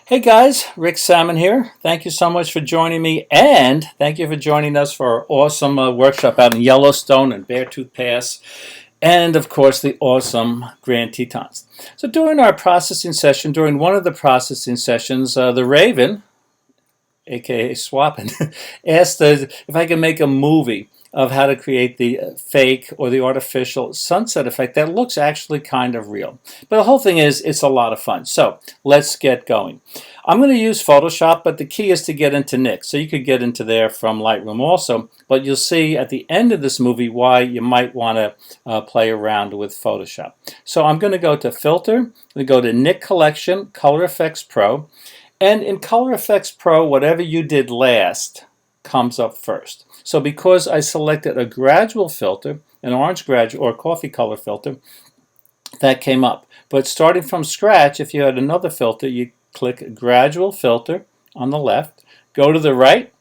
Hey guys, Rick Salmon here. Thank you so much for joining me, and thank you for joining us for our awesome workshop out in Yellowstone and Beartooth Pass, and of course the awesome Grand Tetons. So during our processing session, during one of the processing sessions, the Raven, aka Swappin, asked if I could make a movie of how to create the fake or the artificial sunset effect that looks actually kind of real. But the whole thing is, it's a lot of fun. So let's get going. I'm going to use Photoshop, but the key is to get into Nix. So you could get into there from Lightroom also, but you'll see at the end of this movie why you might want to play around with Photoshop. So I'm going to go to Filter, we go to Nik Collection, Color Efex Pro, and in Color Efex Pro, whatever you did last comes up first. So because I selected a gradual filter, an orange gradual or coffee color filter, that came up. But starting from scratch, if you had another filter, you click gradual filter on the left. Go to the right.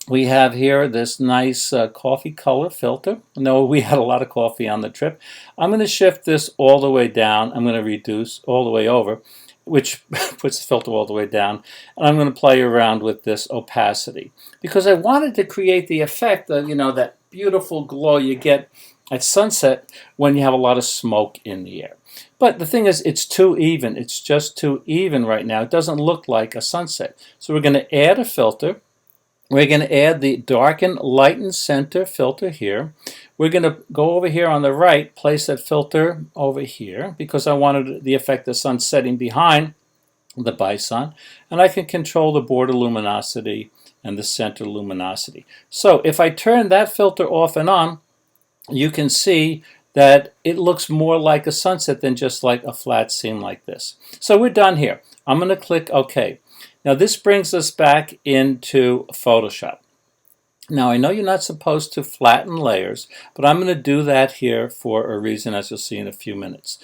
We have here this nice coffee color filter. No, we had a lot of coffee on the trip. I'm going to shift this all the way down. I'm going to reduce all the way over, which puts the filter all the way down. And I'm going to play around with this opacity because I wanted to create the effect of, that beautiful glow you get at sunset when you have a lot of smoke in the air. But the thing is, it's too even. It's just too even right now. It doesn't look like a sunset. So we're going to add a filter. We're going to add the Darken, Lighten, Center filter here. We're going to go over here on the right, place that filter over here because I wanted the effect of sun setting behind the bison. And I can control the border luminosity and the center luminosity. So if I turn that filter off and on, you can see that it looks more like a sunset than just like a flat scene like this. So we're done here. I'm going to click OK. Now this brings us back into Photoshop. Now I know you're not supposed to flatten layers, but I'm going to do that here for a reason, as you'll see in a few minutes.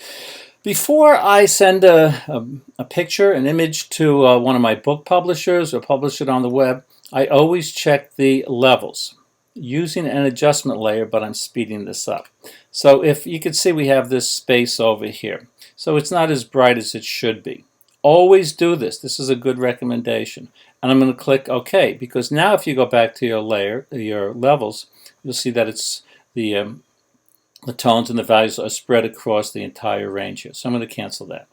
Before I send a picture, an image to one of my book publishers or publish it on the web, I always check the levels using an adjustment layer, but I'm speeding this up. So if you can see, we have this space over here. So it's not as bright as it should be. Always do this. This is a good recommendation. And I'm going to click OK, because now if you go back to your levels, you'll see that it's the tones and the values are spread across the entire range here. So I'm going to cancel that.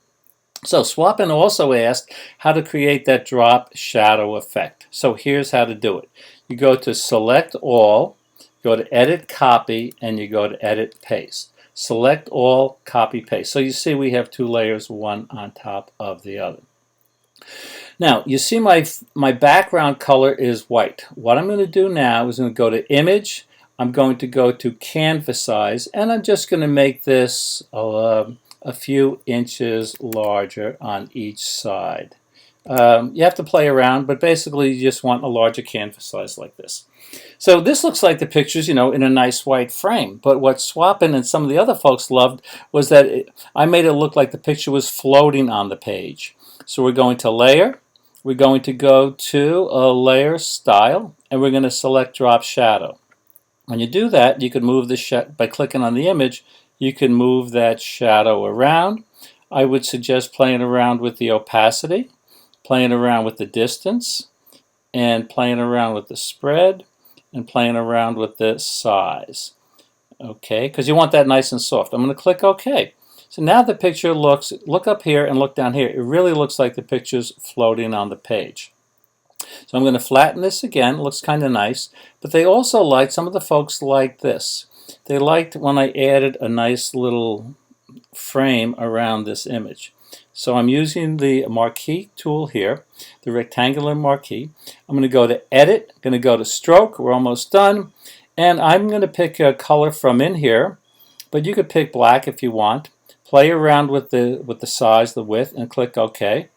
So Swappin also asked how to create that drop shadow effect. So here's how to do it. You go to Select All, go to Edit Copy, and you go to Edit Paste. Select all, copy, paste. So you see we have two layers, one on top of the other. Now you see my background color is white. What I'm going to do now is I'm going to go to Image, I'm going to go to Canvas Size, and I'm just going to make this a few inches larger on each side. You have to play around, but basically you just want a larger canvas size like this. So this looks like the pictures, in a nice white frame. But what Swappin and some of the other folks loved was that I made it look like the picture was floating on the page. So we're going to Layer, we're going to go to a Layer Style, and we're going to select Drop Shadow. When you do that, you can move the by clicking on the image, you can move that shadow around. I would suggest playing around with the opacity, playing around with the distance, and playing around with the spread, and playing around with the size. Okay, because you want that nice and soft. I'm going to click OK. So now the picture look up here and look down here. It really looks like the picture's floating on the page. So I'm going to flatten this again. It looks kind of nice. But they also liked, some of the folks liked this. They liked when I added a nice little frame around this image. So I'm using the marquee tool here, the rectangular marquee. I'm going to go to Edit, going to go to Stroke, we're almost done, and I'm going to pick a color from in here, but you could pick black if you want. Play around with the size, the width, and click OK.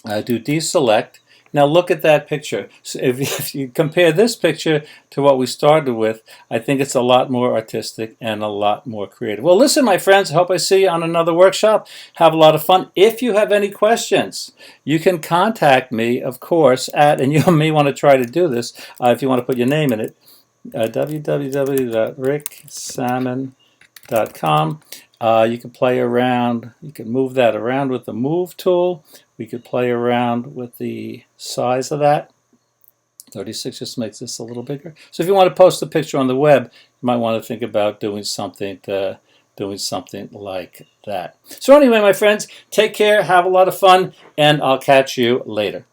Do deselect. Now look at that picture. So if you compare this picture to what we started with, I think it's a lot more artistic and a lot more creative. Well, listen, my friends, I hope I see you on another workshop. Have a lot of fun. If you have any questions, you can contact me, of course, and you may want to try to do this if you want to put your name in it, www.ricksalmon.com. You can play around, you can move that around with the move tool. We could play around with the size of that. 36 just makes this a little bigger. So if you want to post a picture on the web, you might want to think about doing something like that. So anyway, my friends, take care, have a lot of fun, and I'll catch you later.